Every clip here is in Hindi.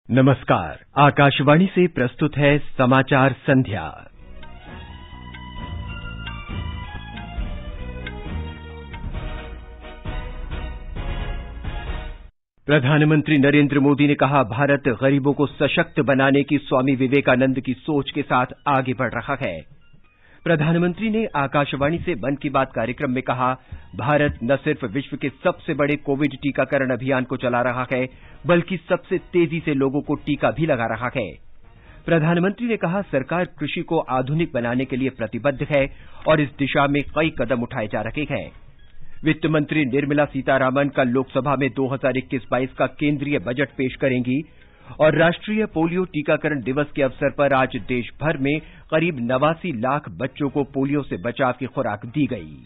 नमस्कार। आकाशवाणी से प्रस्तुत है समाचार संध्या। प्रधानमंत्री नरेंद्र मोदी ने कहा, भारत गरीबों को सशक्त बनाने की स्वामी विवेकानंद की सोच के साथ आगे बढ़ रहा है। प्रधानमंत्री ने आकाशवाणी से मन की बात कार्यक्रम में कहा, भारत न सिर्फ विश्व के सबसे बड़े कोविड टीकाकरण अभियान को चला रहा है, बल्कि सबसे तेजी से लोगों को टीका भी लगा रहा है। प्रधानमंत्री ने कहा, सरकार कृषि को आधुनिक बनाने के लिए प्रतिबद्ध है और इस दिशा में कई कदम उठाए जा रहे हैं। वित्त मंत्री निर्मला सीतारामन कल लोकसभा में 2021-22 का केंद्रीय बजट पेश करेंगी और राष्ट्रीय पोलियो टीकाकरण दिवस के अवसर पर आज देश भर में करीब 89 लाख बच्चों को पोलियो से बचाव की खुराक दी गई।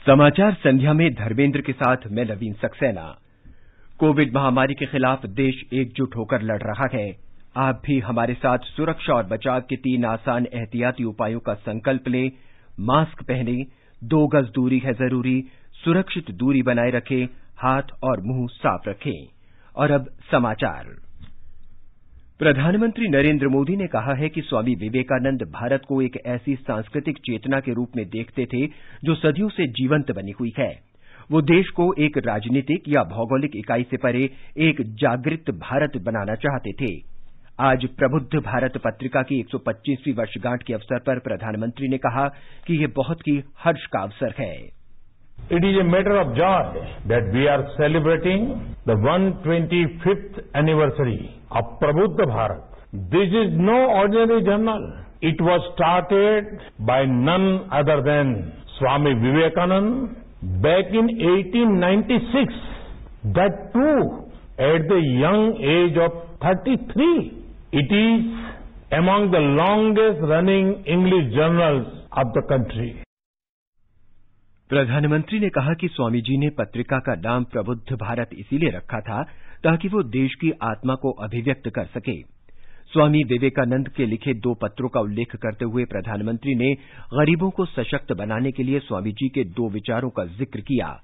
समाचार संध्या में धर्मेंद्र के साथ मैं नवीन सक्सेना। कोविड महामारी के खिलाफ देश एकजुट होकर लड़ रहा है। आप भी हमारे साथ सुरक्षा और बचाव के 3 आसान एहतियाती उपायों का संकल्प लें। मास्क पहनें, 2 गज दूरी है जरूरी, सुरक्षित दूरी बनाए रखें, हाथ और मुंह साफ रखें। और अब समाचार। प्रधानमंत्री नरेंद्र मोदी ने कहा है कि स्वामी विवेकानंद भारत को एक ऐसी सांस्कृतिक चेतना के रूप में देखते थे जो सदियों से जीवंत बनी हुई है। वो देश को एक राजनीतिक या भौगोलिक इकाई से परे एक जागृत भारत बनाना चाहते थे। आज प्रबुद्ध भारत पत्रिका की 125वीं वर्षगांठ के अवसर पर प्रधानमंत्री ने कहा कि ये बहुत ही हर्ष का अवसर है। It is a matter of joy that we are celebrating the 125th anniversary of Prabuddha Bharat. This is no ordinary journal. It was started by none other than Swami Vivekananda back in 1896. That too at the young age of 33. It is among the longest running English journals of the country. प्रधानमंत्री ने कहा कि स्वामी जी ने पत्रिका का नाम प्रबुद्ध भारत इसीलिए रखा था ताकि वो देश की आत्मा को अभिव्यक्त कर सके। स्वामी विवेकानंद के लिखे 2 पत्रों का उल्लेख करते हुए प्रधानमंत्री ने गरीबों को सशक्त बनाने के लिए स्वामी जी के 2 विचारों का जिक्र किया।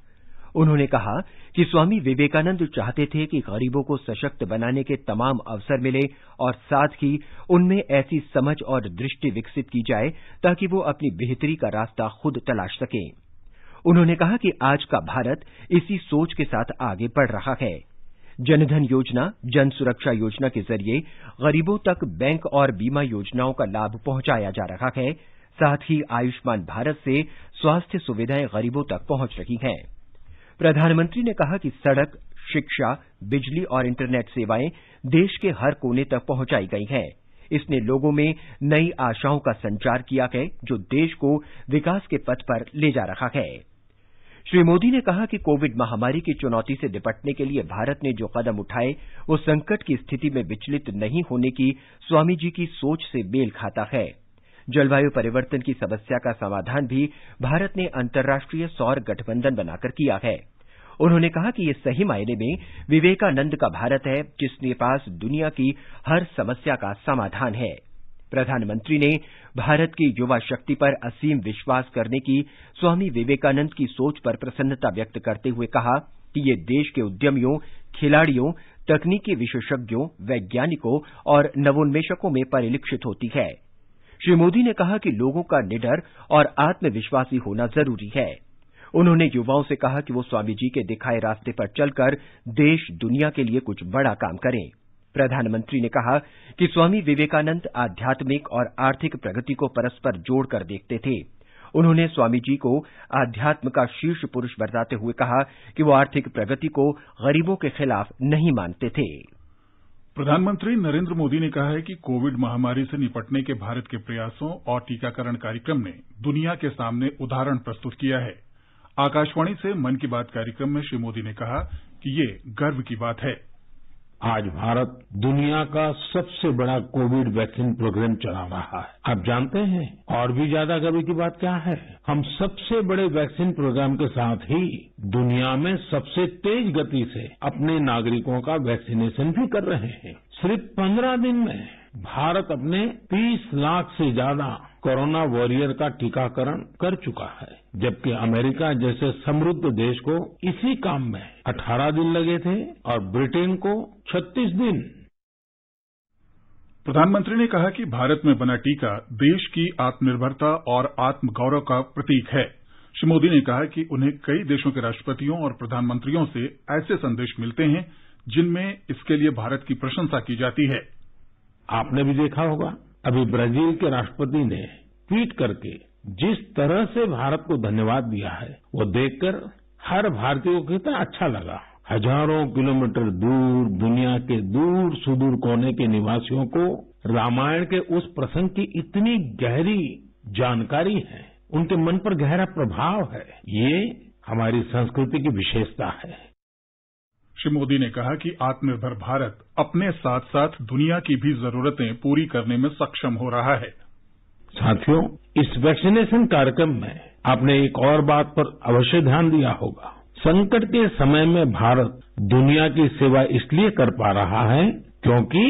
उन्होंने कहा कि स्वामी विवेकानंद चाहते थे कि गरीबों को सशक्त बनाने के तमाम अवसर मिले और साथ ही उनमें ऐसी समझ और दृष्टि विकसित की जाए ताकि वो अपनी बेहतरी का रास्ता खुद तलाश सकें। उन्होंने कहा कि आज का भारत इसी सोच के साथ आगे बढ़ रहा है। जनधन योजना, जन सुरक्षा योजना के जरिए गरीबों तक बैंक और बीमा योजनाओं का लाभ पहुंचाया जा रहा है। साथ ही आयुष्मान भारत से स्वास्थ्य सुविधाएं गरीबों तक पहुंच रही हैं। प्रधानमंत्री ने कहा कि सड़क, शिक्षा, बिजली और इंटरनेट सेवाएं देश के हर कोने तक पहुंचाई गई हैं। इसने लोगों में नई आशाओं का संचार किया है जो देश को विकास के पथ पर ले जा रहा है। श्री मोदी ने कहा कि कोविड महामारी की चुनौती से निपटने के लिए भारत ने जो कदम उठाए वो संकट की स्थिति में विचलित नहीं होने की स्वामी जी की सोच से मेल खाता है। जलवायु परिवर्तन की समस्या का समाधान भी भारत ने अंतर्राष्ट्रीय सौर गठबंधन बनाकर किया है। उन्होंने कहा कि ये सही मायने में विवेकानंद का भारत है जिसके पास दुनिया की हर समस्या का समाधान है। प्रधानमंत्री ने भारत की युवा शक्ति पर असीम विश्वास करने की स्वामी विवेकानंद की सोच पर प्रसन्नता व्यक्त करते हुए कहा कि ये देश के उद्यमियों, खिलाड़ियों, तकनीकी विशेषज्ञों, वैज्ञानिकों और नवोन्मेषकों में परिलक्षित होती है। श्री मोदी ने कहा कि लोगों का निडर और आत्मविश्वासी होना जरूरी है। उन्होंने युवाओं से कहा कि वो स्वामी जी के दिखाए रास्ते पर चलकर देश, दुनिया के लिए कुछ बड़ा काम करें। प्रधानमंत्री ने कहा कि स्वामी विवेकानंद आध्यात्मिक और आर्थिक प्रगति को परस्पर जोड़कर देखते थे। उन्होंने स्वामी जी को आध्यात्म का शीर्ष पुरुष बताते हुए कहा कि वो आर्थिक प्रगति को गरीबों के खिलाफ नहीं मानते थे। प्रधानमंत्री नरेंद्र मोदी ने कहा है कि कोविड महामारी से निपटने के भारत के प्रयासों और टीकाकरण कार्यक्रम ने दुनिया के सामने उदाहरण प्रस्तुत किया है। आकाशवाणी से मन की बात कार्यक्रम में श्री मोदी ने कहा कि ये गर्व की बात है। आज भारत दुनिया का सबसे बड़ा कोविड वैक्सीन प्रोग्राम चला रहा है। आप जानते हैं और भी ज्यादा गर्व की बात क्या है? हम सबसे बड़े वैक्सीन प्रोग्राम के साथ ही दुनिया में सबसे तेज गति से अपने नागरिकों का वैक्सीनेशन भी कर रहे हैं। सिर्फ 15 दिन में भारत अपने 30 लाख से ज्यादा कोरोना वॉरियर का टीकाकरण कर चुका है, जबकि अमेरिका जैसे समृद्ध देश को इसी काम में 18 दिन लगे थे और ब्रिटेन को 36 दिन। प्रधानमंत्री ने कहा कि भारत में बना टीका देश की आत्मनिर्भरता और आत्मगौरव का प्रतीक है। श्री मोदी ने कहा कि उन्हें कई देशों के राष्ट्रपतियों और प्रधानमंत्रियों से ऐसे संदेश मिलते हैं जिनमें इसके लिए भारत की प्रशंसा की जाती है। आपने भी देखा होगा, अभी ब्राजील के राष्ट्रपति ने ट्वीट करके जिस तरह से भारत को धन्यवाद दिया है, वो देखकर हर भारतीय को कितना अच्छा लगा। हजारों किलोमीटर दूर दुनिया के दूर सुदूर कोने के निवासियों को रामायण के उस प्रसंग की इतनी गहरी जानकारी है, उनके मन पर गहरा प्रभाव है। ये हमारी संस्कृति की विशेषता है। श्री मोदी ने कहा कि आत्मनिर्भर भारत अपने साथ साथ दुनिया की भी जरूरतें पूरी करने में सक्षम हो रहा है। साथियों, इस वैक्सीनेशन कार्यक्रम में आपने एक और बात पर अवश्य ध्यान दिया होगा। संकट के समय में भारत दुनिया की सेवा इसलिए कर पा रहा है क्योंकि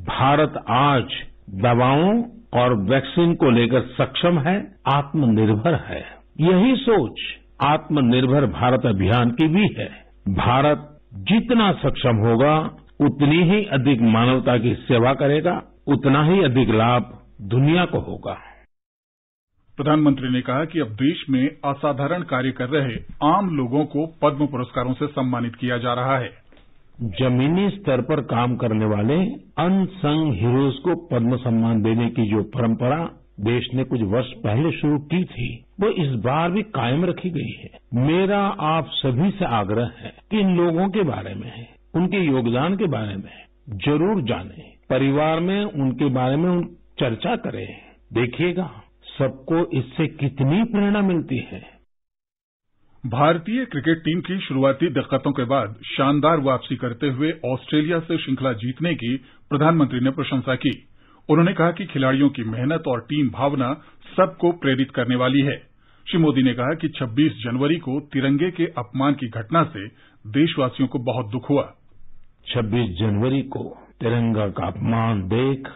भारत आज दवाओं और वैक्सीन को लेकर सक्षम है, आत्मनिर्भर है। यही सोच आत्मनिर्भर भारत अभियान की भी है। भारत जितना सक्षम होगा, उतनी ही अधिक मानवता की सेवा करेगा, उतना ही अधिक लाभ दुनिया को होगा। प्रधानमंत्री ने कहा कि अब देश में असाधारण कार्य कर रहे आम लोगों को पद्म पुरस्कारों से सम्मानित किया जा रहा है। जमीनी स्तर पर काम करने वाले अनसंग हीरोज को पद्म सम्मान देने की जो परंपरा देश ने कुछ वर्ष पहले शुरू की थी, वो इस बार भी कायम रखी गई है। मेरा आप सभी से आग्रह है कि इन लोगों के बारे में, उनके योगदान के बारे में जरूर जानें, परिवार में उनके बारे में चर्चा करें। देखिएगा सबको इससे कितनी प्रेरणा मिलती है। भारतीय क्रिकेट टीम की शुरुआती दिक्कतों के बाद शानदार वापसी करते हुए ऑस्ट्रेलिया से श्रृंखला जीतने की प्रधानमंत्री ने प्रशंसा की। उन्होंने कहा कि खिलाड़ियों की मेहनत और टीम भावना सबको प्रेरित करने वाली है। श्री मोदी ने कहा कि 26 जनवरी को तिरंगे के अपमान की घटना से देशवासियों को बहुत दुख हुआ। 26 जनवरी को तिरंगा का अपमान देख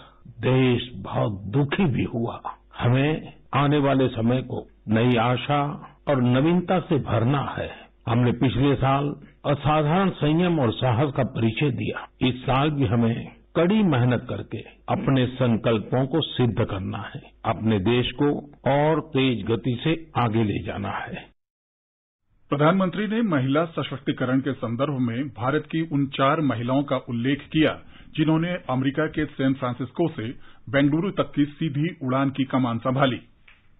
देश बहुत दुखी भी हुआ। हमें आने वाले समय को नई आशा और नवीनता से भरना है। हमने पिछले साल असाधारण संयम और साहस का परिचय दिया। इस साल भी हमें कड़ी मेहनत करके अपने संकल्पों को सिद्ध करना है, अपने देश को और तेज गति से आगे ले जाना है। प्रधानमंत्री ने महिला सशक्तिकरण के संदर्भ में भारत की उन 4 महिलाओं का उल्लेख किया जिन्होंने अमेरिका के सैन फ्रांसिस्को से बेंगलुरु तक की सीधी उड़ान की कमान संभाली।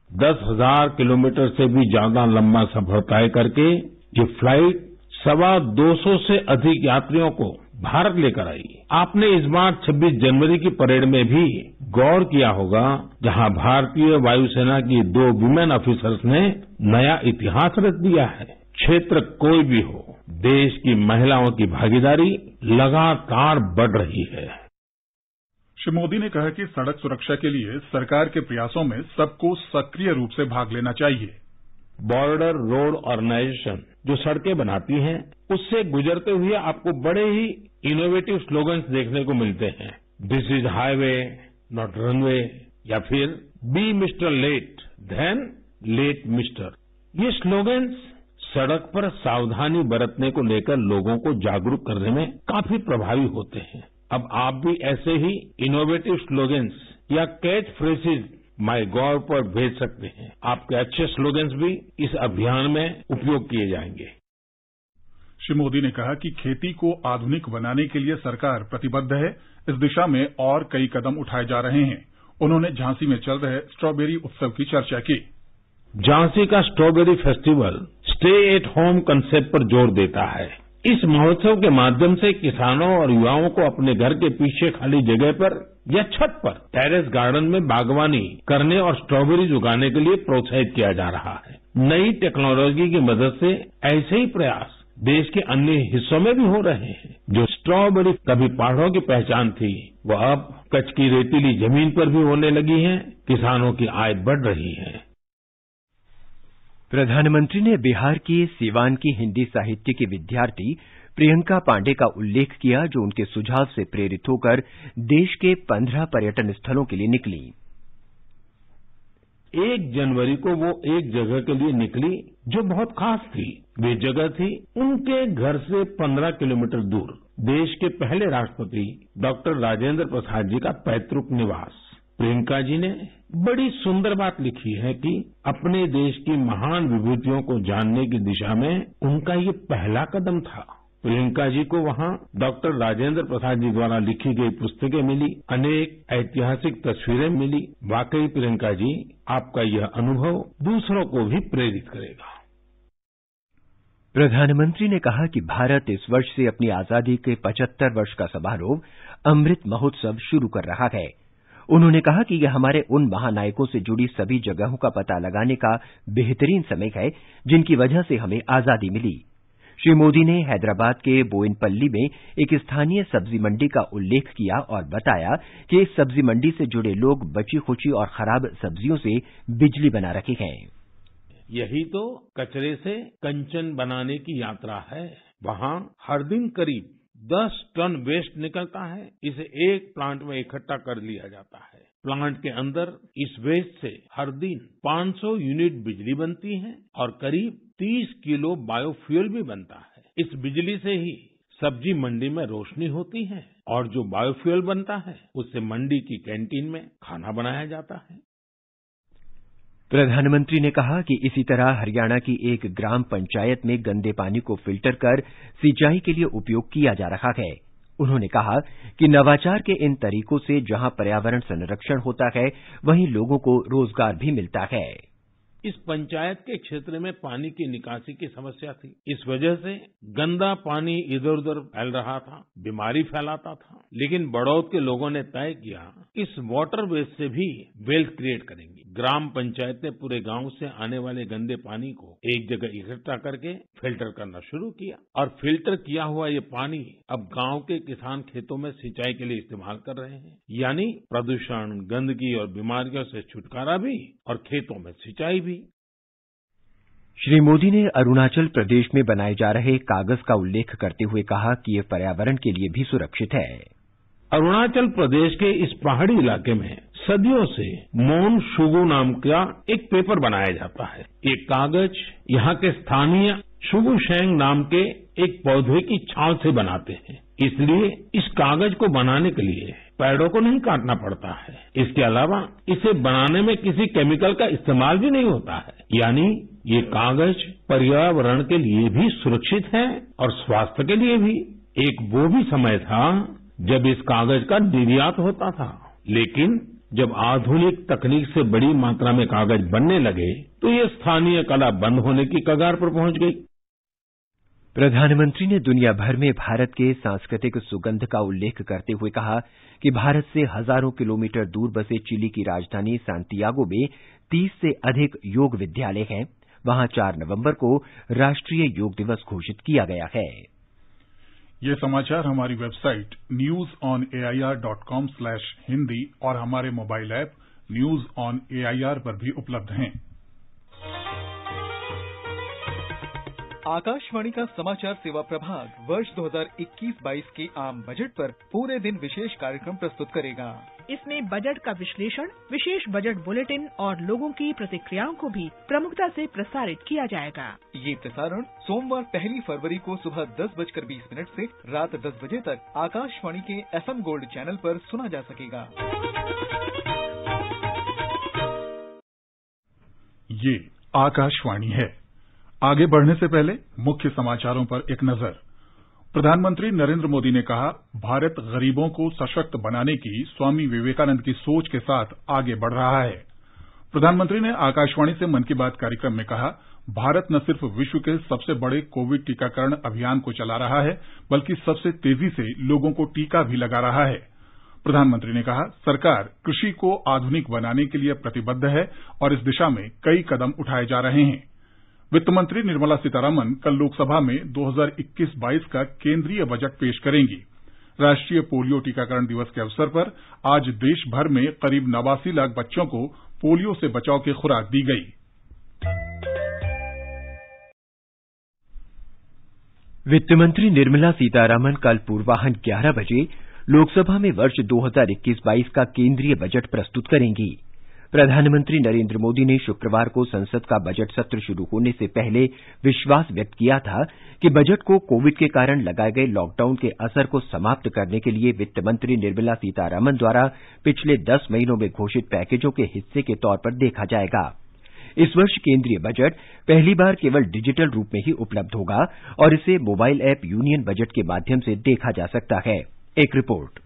10,000 किलोमीटर से भी ज्यादा लंबा सफर तय करके ये फ्लाइट 225 से अधिक यात्रियों को भारत लेकर आई। आपने इस बार 26 जनवरी की परेड में भी गौर किया होगा, जहां भारतीय वायुसेना की 2 विमेन ऑफिसर्स ने नया इतिहास रच दिया है। क्षेत्र कोई भी हो, देश की महिलाओं की भागीदारी लगातार बढ़ रही है। श्री मोदी ने कहा कि सड़क सुरक्षा के लिए सरकार के प्रयासों में सबको सक्रिय रूप से भाग लेना चाहिए। बॉर्डर रोड ऑर्गेनाइजेशन जो सड़कें बनाती हैं, उससे गुजरते हुए आपको बड़े ही इनोवेटिव स्लोगन्स देखने को मिलते हैं। This is highway not runway, या फिर be mister late than late mister. ये स्लोगन्स सड़क पर सावधानी बरतने को लेकर लोगों को जागरूक करने में काफी प्रभावी होते हैं। अब आप भी ऐसे ही इनोवेटिव स्लोगन्स या कैच फ्रेजेज माईगॉव पर भेज सकते हैं। आपके अच्छे स्लोगन्स भी इस अभियान में उपयोग किए जाएंगे। श्री मोदी ने कहा कि खेती को आधुनिक बनाने के लिए सरकार प्रतिबद्ध है। इस दिशा में और कई कदम उठाए जा रहे हैं। उन्होंने झांसी में चल रहे स्ट्रॉबेरी उत्सव की चर्चा की। झांसी का strawberry festival stay at home concept पर जोर देता है। इस महोत्सव के माध्यम से किसानों और युवाओं को अपने घर के पीछे खाली जगह पर या छत पर टेरेस गार्डन में बागवानी करने और स्ट्रॉबेरीज उगाने के लिए प्रोत्साहित किया जा रहा है। नई टेक्नोलॉजी की मदद से ऐसे ही प्रयास देश के अन्य हिस्सों में भी हो रहे हैं। जो स्ट्रॉबेरी कभी पहाड़ों की पहचान थी, वो अब कच्छ की रेतीली जमीन पर भी होने लगी है। किसानों की आय बढ़ रही है। प्रधानमंत्री ने बिहार की सीवान की हिंदी साहित्य की विद्यार्थी प्रियंका पांडे का उल्लेख किया, जो उनके सुझाव से प्रेरित होकर देश के 15 पर्यटन स्थलों के लिए निकली। 1 जनवरी को वो एक जगह के लिए निकली जो बहुत खास थी। वे जगह थी उनके घर से 15 किलोमीटर दूर देश के पहले राष्ट्रपति डॉक्टर राजेंद्र प्रसाद जी का पैतृक निवास। प्रियंका जी ने बड़ी सुंदर बात लिखी है कि अपने देश की महान विभूतियों को जानने की दिशा में उनका ये पहला कदम था। प्रियंका जी को वहाँ डॉक्टर राजेंद्र प्रसाद जी द्वारा लिखी गई पुस्तकें मिली, अनेक ऐतिहासिक तस्वीरें मिली। वाकई प्रियंका जी, आपका यह अनुभव दूसरों को भी प्रेरित करेगा। प्रधानमंत्री ने कहा कि भारत इस वर्ष से अपनी आजादी के 75 वर्ष का समारोह अमृत महोत्सव शुरू कर रहा है। उन्होंने कहा कि यह हमारे उन महानायकों से जुड़ी सभी जगहों का पता लगाने का बेहतरीन समय है जिनकी वजह से हमें आजादी मिली। श्री मोदी ने हैदराबाद के बोयिनपल्ली में एक स्थानीय सब्जी मंडी का उल्लेख किया और बताया कि इस सब्जी मंडी से जुड़े लोग बची खुची और खराब सब्जियों से बिजली बना रहे हैं। यही तो कचरे से कंचन बनाने की यात्रा है। वहाँ हर दिन करीब 10 टन वेस्ट निकलता है। इसे एक प्लांट में इकट्ठा कर लिया जाता है। प्लांट के अंदर इस वेस्ट से हर दिन 500 यूनिट बिजली बनती है और करीब 30 किलो बायोफ्यूल भी बनता है। इस बिजली से ही सब्जी मंडी में रोशनी होती है और जो बायोफ्यूल बनता है उससे मंडी की कैंटीन में खाना बनाया जाता है। प्रधानमंत्री ने कहा कि इसी तरह हरियाणा की एक ग्राम पंचायत में गंदे पानी को फिल्टर कर सिंचाई के लिए उपयोग किया जा रहा है। उन्होंने कहा कि नवाचार के इन तरीकों से जहां पर्यावरण संरक्षण होता है, वहीं लोगों को रोजगार भी मिलता है। इस पंचायत के क्षेत्र में पानी की निकासी की समस्या थी। इस वजह से गंदा पानी इधर उधर फैल रहा था, बीमारी फैलाता था। लेकिन बड़ौद के लोगों ने तय किया इस वाटर वेस्ट से भी वेल्थ क्रिएट करेंगे। ग्राम पंचायत ने पूरे गांव से आने वाले गंदे पानी को एक जगह इकट्ठा करके फिल्टर करना शुरू किया और फिल्टर किया हुआ ये पानी अब गांव के किसान खेतों में सिंचाई के लिए इस्तेमाल कर रहे हैं। यानी प्रदूषण, गंदगी और बीमारियों से छुटकारा भी और खेतों में सिंचाई भी। श्री मोदी ने अरुणाचल प्रदेश में बनाए जा रहे कागज का उल्लेख करते हुए कहा कि यह पर्यावरण के लिए भी सुरक्षित है। अरुणाचल प्रदेश के इस पहाड़ी इलाके में सदियों से मोन शुगु नाम का एक पेपर बनाया जाता है। ये कागज यहाँ के स्थानीय शुगु शेंग नाम के एक पौधे की छाल से बनाते हैं। इसलिए इस कागज को बनाने के लिए पेड़ों को नहीं काटना पड़ता है। इसके अलावा इसे बनाने में किसी केमिकल का इस्तेमाल भी नहीं होता है। यानी ये कागज पर्यावरण के लिए भी सुरक्षित है और स्वास्थ्य के लिए भी। एक वो भी समय था जब इस कागज का निर्यात होता था, लेकिन जब आधुनिक तकनीक से बड़ी मात्रा में कागज बनने लगे तो ये स्थानीय कला बंद होने की कगार पर पहुंच गई। प्रधानमंत्री ने दुनिया भर में भारत के सांस्कृतिक सुगंध का उल्लेख करते हुए कहा कि भारत से हजारों किलोमीटर दूर बसे चिली की राजधानी सैंटियागो में 30 से अधिक योग विद्यालय हैं। वहां 4 नवंबर को राष्ट्रीय योग दिवस घोषित किया गया है। ये समाचार हमारी वेबसाइट newsonair.com/hindi और हमारे mobile app news on AIR पर भी उपलब्ध हैं। आकाशवाणी का समाचार सेवा प्रभाग वर्ष 2021-22 के आम बजट पर पूरे दिन विशेष कार्यक्रम प्रस्तुत करेगा। इसमें बजट का विश्लेषण, विशेष बजट बुलेटिन और लोगों की प्रतिक्रियाओं को भी प्रमुखता से प्रसारित किया जाएगा। ये प्रसारण सोमवार 1 फरवरी को सुबह 10:20 से रात 10 बजे तक आकाशवाणी के FM गोल्ड चैनल पर सुना जा सकेगा। ये आकाशवाणी है। आगे बढ़ने से पहले मुख्य समाचारों पर एक नजर। प्रधानमंत्री नरेंद्र मोदी ने कहा, भारत गरीबों को सशक्त बनाने की स्वामी विवेकानंद की सोच के साथ आगे बढ़ रहा है। प्रधानमंत्री ने आकाशवाणी से मन की बात कार्यक्रम में कहा, भारत न सिर्फ विश्व के सबसे बड़े कोविड टीकाकरण अभियान को चला रहा है, बल्कि सबसे तेजी से लोगों को टीका भी लगा रहा है। प्रधानमंत्री ने कहा, सरकार कृषि को आधुनिक बनाने के लिए प्रतिबद्ध है और इस दिशा में कई कदम उठाए जा रहे हैं। वित्त मंत्री निर्मला सीतारमण कल लोकसभा में 2021-22 का केंद्रीय बजट पेश करेंगी। राष्ट्रीय पोलियो टीकाकरण दिवस के अवसर पर आज देश भर में करीब 89 लाख बच्चों को पोलियो से बचाव की खुराक दी गई। वित्त मंत्री निर्मला सीतारमण कल पूर्वाह्न 11 बजे लोकसभा में वर्ष 2021-22 का केंद्रीय बजट प्रस्तुत करेंगी। प्रधानमंत्री नरेंद्र मोदी ने शुक्रवार को संसद का बजट सत्र शुरू होने से पहले विश्वास व्यक्त किया था कि बजट को कोविड के कारण लगाए गए लॉकडाउन के असर को समाप्त करने के लिए वित्त मंत्री निर्मला सीतारामन द्वारा पिछले 10 महीनों में घोषित पैकेजों के हिस्से के तौर पर देखा जाएगा। इस वर्ष केंद्रीय बजट पहली बार केवल डिजिटल रूप में ही उपलब्ध होगा और इसे मोबाइल ऐप यूनियन बजट के माध्यम से देखा जा सकता है। एक रिपोर्ट।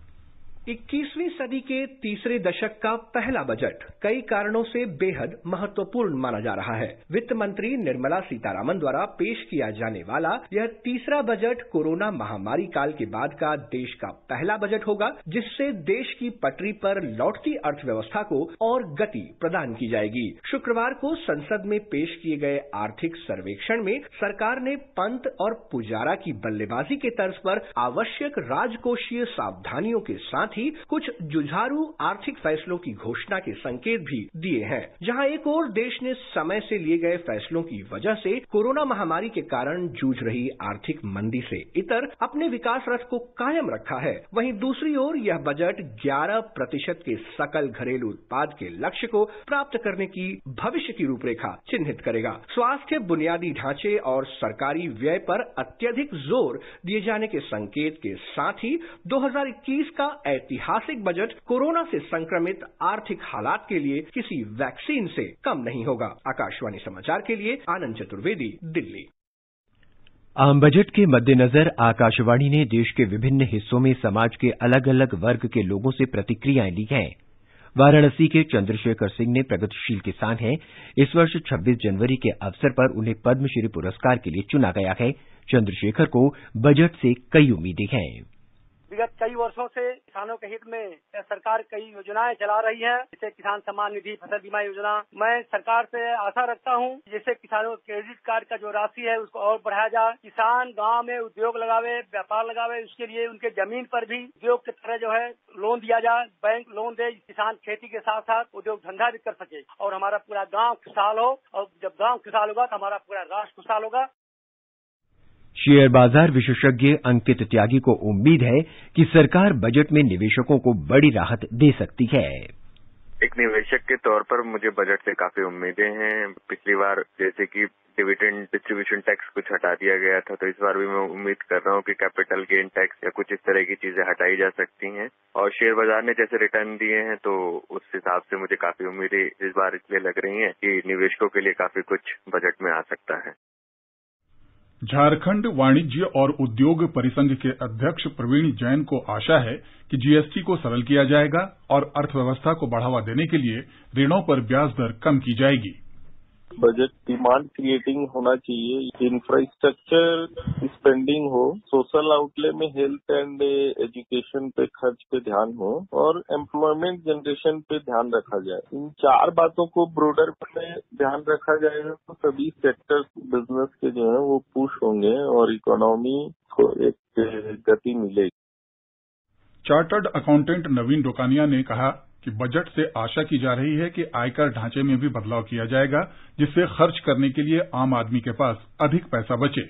21वीं सदी के तीसरे दशक का पहला बजट कई कारणों से बेहद महत्वपूर्ण माना जा रहा है। वित्त मंत्री निर्मला सीतारामन द्वारा पेश किया जाने वाला यह तीसरा बजट कोरोना महामारी काल के बाद का देश का पहला बजट होगा, जिससे देश की पटरी पर लौटती अर्थव्यवस्था को और गति प्रदान की जाएगी। शुक्रवार को संसद में पेश किए गए आर्थिक सर्वेक्षण में सरकार ने पंत और पुजारा की बल्लेबाजी के तर्ज पर आवश्यक राजकोषीय सावधानियों के साथ ही कुछ जुझारू आर्थिक फैसलों की घोषणा के संकेत भी दिए हैं। जहां एक ओर देश ने समय से लिए गए फैसलों की वजह से कोरोना महामारी के कारण जूझ रही आर्थिक मंदी से इतर अपने विकास रथ को कायम रखा है, वहीं दूसरी ओर यह बजट 11% के सकल घरेलू उत्पाद के लक्ष्य को प्राप्त करने की भविष्य की रूपरेखा चिन्हित करेगा। स्वास्थ्य, बुनियादी ढांचे और सरकारी व्यय पर अत्यधिक जोर दिए जाने के संकेत के साथ ही 2021 का ऐतिहासिक बजट कोरोना से संक्रमित आर्थिक हालात के लिए किसी वैक्सीन से कम नहीं होगा। आकाशवाणी समाचार के लिए आनंद चतुर्वेदी, दिल्ली। आम बजट के मद्देनजर आकाशवाणी ने देश के विभिन्न हिस्सों में समाज के अलग अलग वर्ग के लोगों से प्रतिक्रियाएं ली हैं। वाराणसी के चंद्रशेखर सिंह ने प्रगतिशील किसान हैं। इस वर्ष 26 जनवरी के अवसर पर उन्हें पद्मश्री पुरस्कार के लिए चुना गया है। चंद्रशेखर को बजट से कई उम्मीदें हैं। विगत कई वर्षों से किसानों के हित में सरकार कई योजनाएं चला रही है, जैसे किसान सम्मान निधि, फसल बीमा योजना। मैं सरकार से आशा रखता हूं जिससे किसानों के क्रेडिट कार्ड का जो राशि है उसको और बढ़ाया जाए। किसान गांव में उद्योग लगावे, व्यापार लगावे, उसके लिए उनके जमीन पर भी उद्योग की तरह जो है लोन दिया जाए, बैंक लोन दे, किसान खेती के साथ साथ उद्योग धंधा भी कर सके और हमारा पूरा गाँव खुशहाल हो। और जब गाँव खुशहाल होगा तो हमारा पूरा राष्ट्र खुशहाल होगा। शेयर बाजार विशेषज्ञ अंकित त्यागी को उम्मीद है कि सरकार बजट में निवेशकों को बड़ी राहत दे सकती है। एक निवेशक के तौर पर मुझे बजट से काफी उम्मीदें हैं। पिछली बार जैसे कि डिविडेंड डिस्ट्रीब्यूशन टैक्स कुछ हटा दिया गया था, तो इस बार भी मैं उम्मीद कर रहा हूँ कि कैपिटल गेन टैक्स या कुछ इस तरह की चीजें हटाई जा सकती हैं। और शेयर बाजार ने जैसे रिटर्न दिए हैं तो उस हिसाब से मुझे काफी उम्मीदें इस बार इसलिए लग रही हैं कि निवेशकों के लिए काफी कुछ बजट में आ सकता है। झारखंड वाणिज्य और उद्योग परिसंघ के अध्यक्ष प्रवीण जैन को आशा है कि जीएसटी को सरल किया जाएगा और अर्थव्यवस्था को बढ़ावा देने के लिए ऋणों पर ब्याज दर कम की जाएगी। बजट डिमांड क्रिएटिंग होना चाहिए, इंफ्रास्ट्रक्चर स्पेंडिंग हो, सोशल आउटले में हेल्थ एंड एजुकेशन पे खर्च पे ध्यान हो और एम्प्लॉयमेंट जनरेशन पे ध्यान रखा जाए। इन 4 बातों को ब्रोडर में ध्यान रखा जाएगा तो सभी सेक्टर्स बिजनेस के जो है वो पुश होंगे और इकोनॉमी को एक गति मिलेगी। चार्टर्ड अकाउंटेंट नवीन डोकानिया ने कहा कि बजट से आशा की जा रही है कि आयकर ढांचे में भी बदलाव किया जाएगा, जिससे खर्च करने के लिए आम आदमी के पास अधिक पैसा बचे।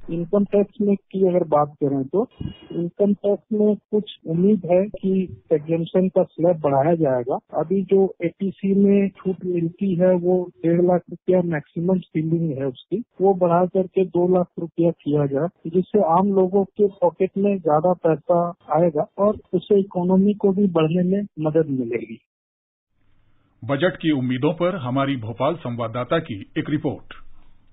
इनकम टैक्स में की अगर बात करें तो इनकम टैक्स में कुछ उम्मीद है कि एग्जेम्पशन का स्लैब बढ़ाया जाएगा। अभी जो एटीसी में छूट मिलती है वो 1.5 लाख रुपया मैक्सिमम सीलिंग है उसकी, वो बढ़ा करके 2 लाख रुपया किया जाए, जिससे आम लोगों के पॉकेट में ज्यादा पैसा आएगा और उससे इकोनॉमी को भी बढ़ने में मदद मिलेगी। बजट की उम्मीदों पर हमारी भोपाल संवाददाता की एक रिपोर्ट।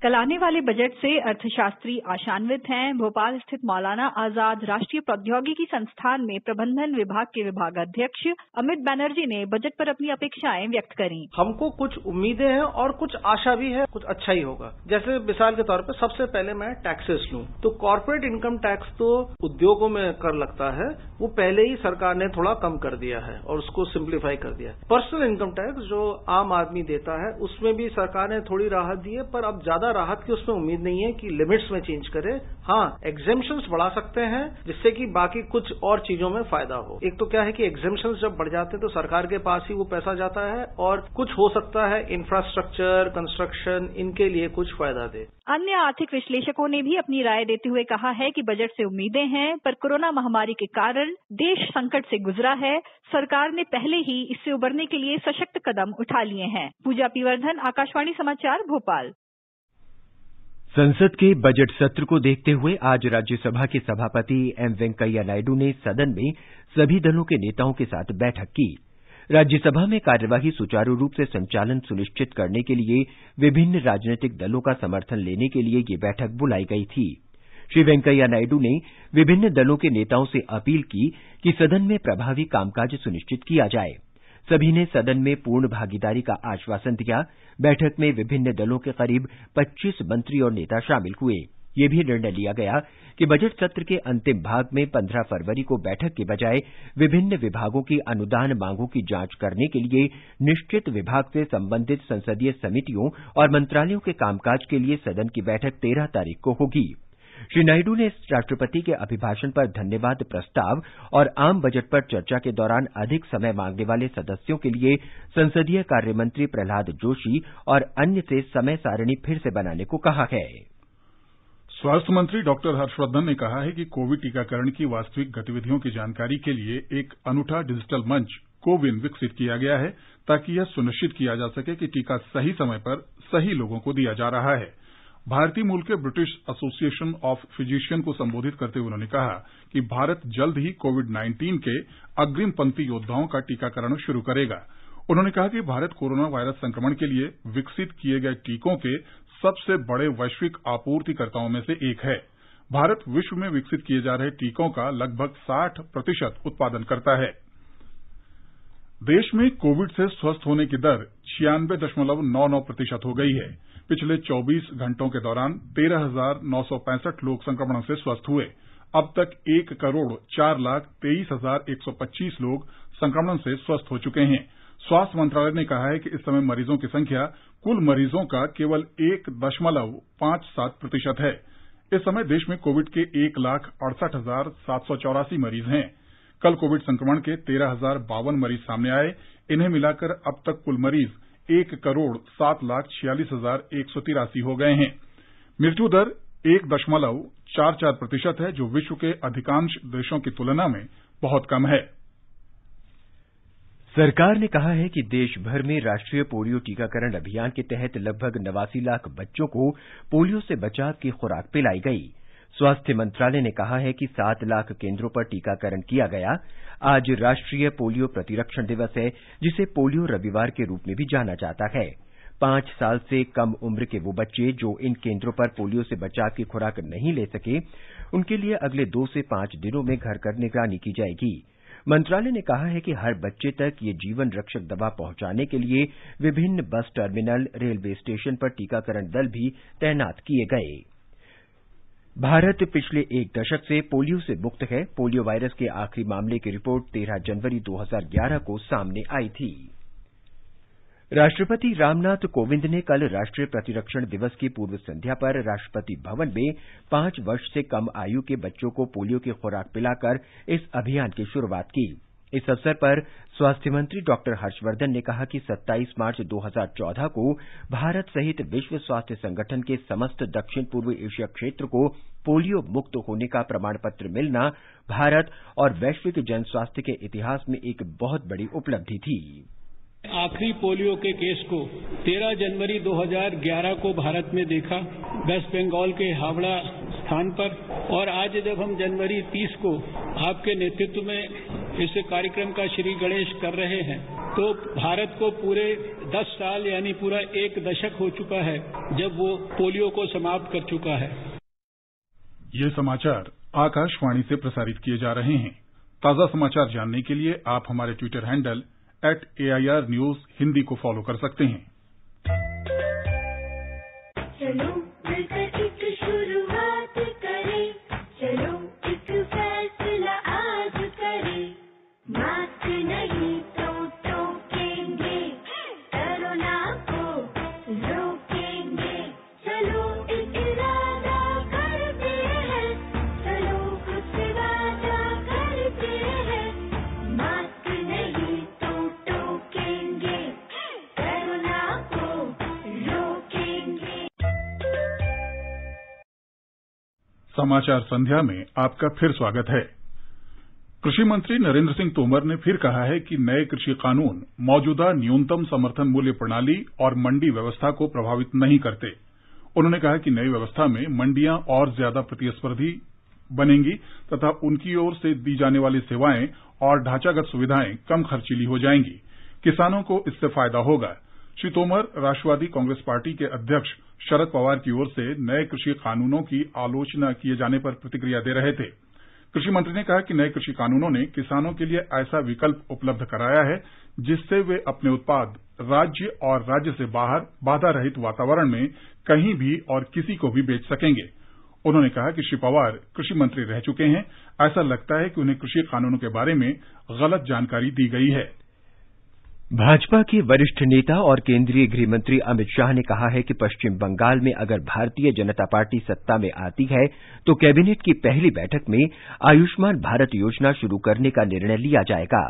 कल आने वाले बजट से अर्थशास्त्री आशान्वित हैं। भोपाल स्थित मौलाना आजाद राष्ट्रीय प्रौद्योगिकी संस्थान में प्रबंधन विभाग के विभागाध्यक्ष अमित बनर्जी ने बजट पर अपनी अपेक्षाएं व्यक्त करी। हमको कुछ उम्मीदें हैं और कुछ आशा भी है, कुछ अच्छा ही होगा। जैसे मिसाल के तौर पर सबसे पहले मैं टैक्सेस लूं तो कॉर्पोरेट इनकम टैक्स तो उद्योगों में कर लगता है, वो पहले ही सरकार ने थोड़ा कम कर दिया है और उसको सिंप्लीफाई कर दिया है। पर्सनल इनकम टैक्स जो आम आदमी देता है उसमें भी सरकार ने थोड़ी राहत दी है, पर अब ज्यादा ज्यादा राहत की उसमें उम्मीद नहीं है कि लिमिट्स में चेंज करे। हाँ, एग्जेम्पशंस बढ़ा सकते हैं जिससे कि बाकी कुछ और चीजों में फायदा हो। एक तो क्या है कि एग्जेम्पशंस जब बढ़ जाते हैं तो सरकार के पास ही वो पैसा जाता है और कुछ हो सकता है इंफ्रास्ट्रक्चर, कंस्ट्रक्शन, इनके लिए कुछ फायदा दे। अन्य आर्थिक विश्लेषकों ने भी अपनी राय देते हुए कहा है कि बजट से उम्मीदें हैं, पर कोरोना महामारी के कारण देश संकट से गुजरा है। सरकार ने पहले ही इससे उबरने के लिए सशक्त कदम उठा लिए हैं। पूजा पीवर्धन, आकाशवाणी समाचार, भोपाल। संसद के बजट सत्र को देखते हुए आज राज्यसभा के सभापति एम वेंकैया नायडू ने सदन में सभी दलों के नेताओं के साथ बैठक की। राज्यसभा में कार्यवाही सुचारू रूप से संचालन सुनिश्चित करने के लिए विभिन्न राजनीतिक दलों का समर्थन लेने के लिए ये बैठक बुलाई गई थी। श्री वेंकैया नायडू ने विभिन्न दलों के नेताओं से अपील की कि सदन में प्रभावी कामकाज सुनिश्चित किया जाए। सभी ने सदन में पूर्ण भागीदारी का आश्वासन दिया। बैठक में विभिन्न दलों के करीब 25 मंत्री और नेता शामिल हुए। ये भी निर्णय लिया गया कि बजट सत्र के अंतिम भाग में 15 फरवरी को बैठक के बजाय विभिन्न विभागों की अनुदान मांगों की जांच करने के लिए निश्चित विभाग से संबंधित संसदीय समितियों और मंत्रालयों के कामकाज के लिए सदन की बैठक 13 तारीख को होगी। श्री नायडू ने राष्ट्रपति के अभिभाषण पर धन्यवाद प्रस्ताव और आम बजट पर चर्चा के दौरान अधिक समय मांगने वाले सदस्यों के लिए संसदीय कार्य मंत्री प्रहलाद जोशी और अन्य से समय सारणी फिर से बनाने को कहा है। स्वास्थ्य मंत्री डॉक्टर हर्षवर्धन ने कहा है कि कोविड टीकाकरण की वास्तविक गतिविधियों की जानकारी के लिए एक अनूठा डिजिटल मंच कोविन विकसित किया गया है, ताकि यह सुनिश्चित किया जा सके कि टीका सही समय पर सही लोगों को दिया जा रहा है। भारतीय मूल के ब्रिटिश एसोसिएशन ऑफ फिजिशियन को संबोधित करते हुए उन्होंने कहा कि भारत जल्द ही कोविड-19 के अग्रिम पंक्ति योद्धाओं का टीकाकरण शुरू करेगा। उन्होंने कहा कि भारत कोरोना वायरस संक्रमण के लिए विकसित किए गए टीकों के सबसे बड़े वैश्विक आपूर्तिकर्ताओं में से एक है। भारत विश्व में विकसित किए जा रहे टीकों का लगभग 60% उत्पादन करता है। देश में कोविड से स्वस्थ होने की दर 96.99% हो गई है। पिछले 24 घंटों के दौरान 13,965 लोग संक्रमण से स्वस्थ हुए। अब तक 1,04,23,125 लोग संक्रमण से स्वस्थ हो चुके हैं। स्वास्थ्य मंत्रालय ने कहा है कि इस समय मरीजों की संख्या कुल मरीजों का केवल 1.57% है। इस समय देश में कोविड के 1,68,784 मरीज हैं। कल कोविड संक्रमण के 13,052 मरीज सामने आए। इन्हें मिलाकर अब तक कुल मरीज 1,07,46,183 हो गए हैं। मृत्यु दर 1.44% है, जो विश्व के अधिकांश देशों की तुलना में बहुत कम है। सरकार ने कहा है कि देश भर में राष्ट्रीय पोलियो टीकाकरण अभियान के तहत लगभग 89 लाख बच्चों को पोलियो से बचाव की खुराक पिलाई गई। स्वास्थ्य मंत्रालय ने कहा है कि 7 लाख केंद्रों पर टीकाकरण किया गया। आज राष्ट्रीय पोलियो प्रतिरक्षण दिवस है, जिसे पोलियो रविवार के रूप में भी जाना जाता है। 5 साल से कम उम्र के वो बच्चे जो इन केंद्रों पर पोलियो से बचाव की खुराक नहीं ले सके, उनके लिए अगले 2 से 5 दिनों में घर घर निगरानी की जाएगी। मंत्रालय ने कहा है कि हर बच्चे तक ये जीवन रक्षक दवा पहुंचाने के लिए विभिन्न बस टर्मिनल, रेलवे स्टेशन पर टीकाकरण दल भी तैनात किए गए। भारत पिछले 1 दशक से पोलियो से मुक्त है। पोलियो वायरस के आखिरी मामले की रिपोर्ट 13 जनवरी 2011 को सामने आई थी। राष्ट्रपति रामनाथ कोविंद ने कल राष्ट्रीय प्रतिरक्षण दिवस की पूर्व संध्या पर राष्ट्रपति भवन में 5 वर्ष से कम आयु के बच्चों को पोलियो की खुराक पिलाकर इस अभियान की शुरुआत की। इस अवसर पर स्वास्थ्य मंत्री डॉक्टर हर्षवर्धन ने कहा कि 27 मार्च 2014 को भारत सहित विश्व स्वास्थ्य संगठन के समस्त दक्षिण पूर्व एशिया क्षेत्र को पोलियो मुक्त होने का प्रमाण पत्र मिलना भारत और वैश्विक जन स्वास्थ्य के इतिहास में एक बहुत बड़ी उपलब्धि थी। आखिरी पोलियो के केस को 13 जनवरी 2011 को भारत में देखा, वेस्ट बंगाल के हावड़ा स्थान पर, और आज जब हम जनवरी 30 को आपके नेतृत्व में इस कार्यक्रम का श्री गणेश कर रहे हैं, तो भारत को पूरे 10 साल यानी पूरा 1 दशक हो चुका है जब वो पोलियो को समाप्त कर चुका है। ये समाचार आकाशवाणी से प्रसारित किए जा रहे हैं। ताजा समाचार जानने के लिए आप हमारे Twitter handle @AIR News Hindi को फॉलो कर सकते हैं। चलो मिलकर एक शुरुआत करें, चलो एक फैसला आज करें, मास्क नहीं तो टोकेंगे, कोरोना को रोकेंगे, चलो समाचार संध्या में आपका फिर स्वागत है। कृषि मंत्री नरेंद्र सिंह तोमर ने फिर कहा है कि नए कृषि कानून मौजूदा न्यूनतम समर्थन मूल्य प्रणाली और मंडी व्यवस्था को प्रभावित नहीं करते। उन्होंने कहा कि नई व्यवस्था में मंडियां और ज्यादा प्रतिस्पर्धी बनेंगी तथा उनकी ओर से दी जाने वाली सेवाएं और ढांचागत सुविधाएं कम खर्चीली हो जाएंगी। किसानों को इससे फायदा होगा। श्री तोमर राष्ट्रवादी कांग्रेस पार्टी के अध्यक्ष शरद पवार की ओर से नए कृषि कानूनों की आलोचना किए जाने पर प्रतिक्रिया दे रहे थे। कृषि मंत्री ने कहा कि नए कृषि कानूनों ने किसानों के लिए ऐसा विकल्प उपलब्ध कराया है जिससे वे अपने उत्पाद राज्य और राज्य से बाहर बाधा रहित वातावरण में कहीं भी और किसी को भी बेच सकेंगे। उन्होंने कहा कि श्री पवार कृषि मंत्री रह चुके हैं। ऐसा लगता है कि उन्हें कृषि कानूनों के बारे में गलत जानकारी दी गई है। भाजपा के वरिष्ठ नेता और केंद्रीय गृह मंत्री अमित शाह ने कहा है कि पश्चिम बंगाल में अगर भारतीय जनता पार्टी सत्ता में आती है तो कैबिनेट की पहली बैठक में आयुष्मान भारत योजना शुरू करने का निर्णय लिया जाएगा।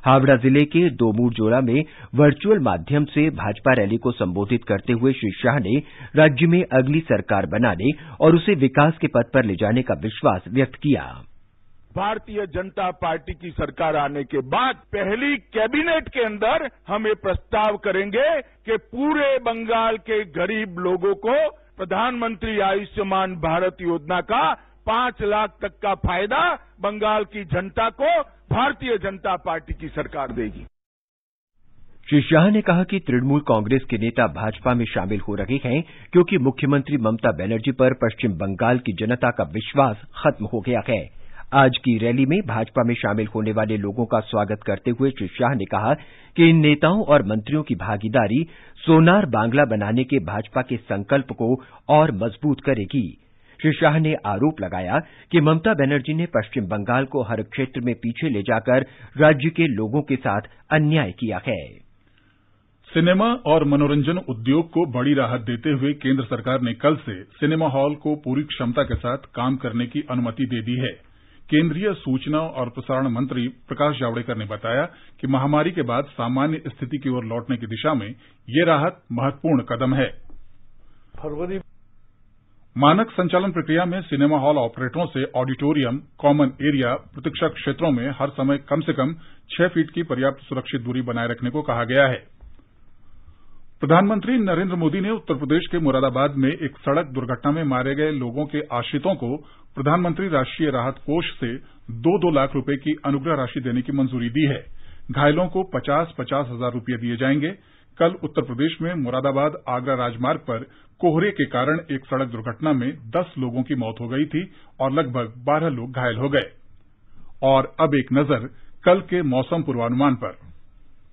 हावड़ा जिले के दोमूरजोड़ा में वर्चुअल माध्यम से भाजपा रैली को संबोधित करते हुए श्री शाह ने राज्य में अगली सरकार बनाने और उसे विकास के पथ पर ले जाने का विश्वास व्यक्त किया। भारतीय जनता पार्टी की सरकार आने के बाद पहली कैबिनेट के अंदर हम ये प्रस्ताव करेंगे कि पूरे बंगाल के गरीब लोगों को प्रधानमंत्री आयुष्मान भारत योजना का 5 लाख तक का फायदा बंगाल की जनता को भारतीय जनता पार्टी की सरकार देगी। श्री शाह ने कहा कि तृणमूल कांग्रेस के नेता भाजपा में शामिल हो रहे हैं क्योंकि मुख्यमंत्री ममता बनर्जी पर पश्चिम बंगाल की जनता का विश्वास खत्म हो गया है। आज की रैली में भाजपा में शामिल होने वाले लोगों का स्वागत करते हुए श्री शाह ने कहा कि इन नेताओं और मंत्रियों की भागीदारी सोनार बांग्ला बनाने के भाजपा के संकल्प को और मजबूत करेगी। श्री शाह ने आरोप लगाया कि ममता बनर्जी ने पश्चिम बंगाल को हर क्षेत्र में पीछे ले जाकर राज्य के लोगों के साथ अन्याय किया है। सिनेमा और मनोरंजन उद्योग को बड़ी राहत देते हुए केंद्र सरकार ने कल से सिनेमा हॉल को पूरी क्षमता के साथ काम करने की अनुमति दे दी है। केंद्रीय सूचना और प्रसारण मंत्री प्रकाश जावड़ेकर ने बताया कि महामारी के बाद सामान्य स्थिति की ओर लौटने की दिशा में ये राहत महत्वपूर्ण कदम है। फरवरी मानक संचालन प्रक्रिया में सिनेमा हॉल ऑपरेटरों से ऑडिटोरियम, कॉमन एरिया, प्रतीक्षा क्षेत्रों में हर समय कम से कम 6 फीट की पर्याप्त सुरक्षित दूरी बनाए रखने को कहा गया है। प्रधानमंत्री नरेंद्र मोदी ने उत्तर प्रदेश के मुरादाबाद में एक सड़क दुर्घटना में मारे गए लोगों के आश्रितों को प्रधानमंत्री राष्ट्रीय राहत कोष से 2-2 लाख रुपए की अनुग्रह राशि देने की मंजूरी दी है। घायलों को 50-50 हजार रुपये दिए जाएंगे। कल उत्तर प्रदेश में मुरादाबाद आगरा राजमार्ग पर कोहरे के कारण एक सड़क दुर्घटना में 10 लोगों की मौत हो गई थी और लगभग 12 लोग घायल हो गए। और अब एक नजर कल के मौसम पूर्वानुमान पर।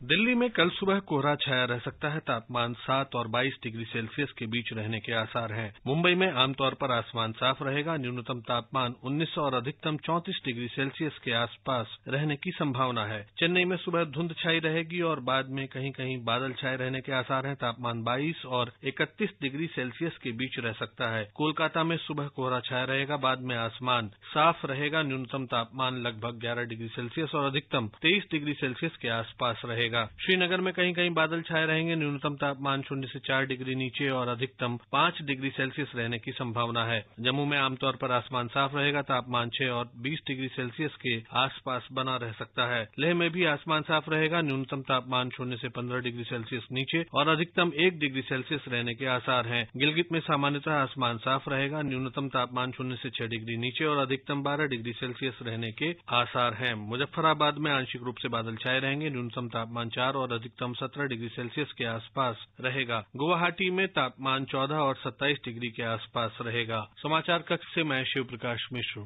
दिल्ली में कल सुबह कोहरा छाया रह सकता है। तापमान 7 और 22 डिग्री सेल्सियस के बीच रहने के आसार हैं। मुंबई में आमतौर पर आसमान साफ रहेगा। न्यूनतम तापमान 19 और अधिकतम 34 डिग्री सेल्सियस के आसपास रहने की संभावना है। चेन्नई में सुबह धुंध छाई रहेगी और बाद में कहीं कहीं बादल छाए रहने के आसार हैं। तापमान 22 और 31 डिग्री सेल्सियस के बीच रह सकता है। कोलकाता में सुबह कोहरा छाया रहेगा, बाद में आसमान साफ रहेगा। न्यूनतम तापमान लगभग 11 डिग्री सेल्सियस और अधिकतम 23 डिग्री सेल्सियस के आसपास रहेगा। श्रीनगर में कहीं कहीं बादल छाए रहेंगे। न्यूनतम तापमान 0 से 4 डिग्री नीचे और अधिकतम 5 डिग्री सेल्सियस रहने की संभावना है। जम्मू में आमतौर पर आसमान साफ रहेगा। तापमान 6 और 20 डिग्री सेल्सियस के आसपास बना रह सकता है। लेह में भी आसमान साफ रहेगा। न्यूनतम तापमान 0 से 15 डिग्री सेल्सियस नीचे और अधिकतम 1 डिग्री सेल्सियस रहने के आसार हैं। गिलगित में सामान्यतः आसमान साफ रहेगा। न्यूनतम तापमान 0 से 6 डिग्री नीचे और अधिकतम 12 डिग्री सेल्सियस रहने के आसार हैं। मुजफ्फराबाद में आंशिक रूप से बादल छाए रहेंगे। न्यूनतम तापमान 4 और अधिकतम 17 डिग्री सेल्सियस के आसपास रहेगा। गुवाहाटी में तापमान 14 और 27 डिग्री के आसपास रहेगा। समाचार कक्ष से मैं शिव प्रकाश मिश्र।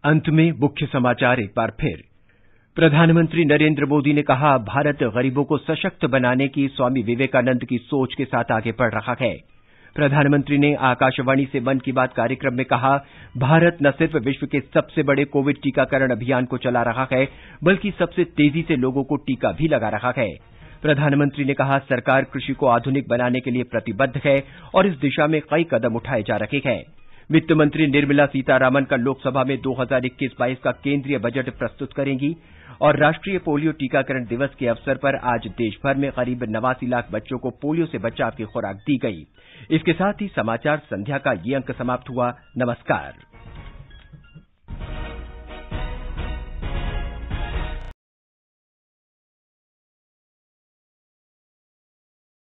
अंत में मुख्य समाचार एक बार फिर। प्रधानमंत्री नरेंद्र मोदी ने कहा, भारत गरीबों को सशक्त बनाने की स्वामी विवेकानंद की सोच के साथ आगे बढ़ रहा है। प्रधानमंत्री ने आकाशवाणी से मन की बात कार्यक्रम में कहा, भारत न सिर्फ विश्व के सबसे बड़े कोविड टीकाकरण अभियान को चला रहा है, बल्कि सबसे तेजी से लोगों को टीका भी लगा रहा है। प्रधानमंत्री ने कहा, सरकार कृषि को आधुनिक बनाने के लिए प्रतिबद्ध है और इस दिशा में कई कदम उठाए जा रहे हैं। वित्त मंत्री निर्मला सीतारामन कल लोकसभा में 2021-22 का केंद्रीय बजट प्रस्तुत करेंगी। और राष्ट्रीय पोलियो टीकाकरण दिवस के अवसर पर आज देश भर में करीब 89 लाख बच्चों को पोलियो से बचाव की खुराक दी गई। इसके साथ ही समाचार संध्या का ये अंक समाप्त हुआ। नमस्कार।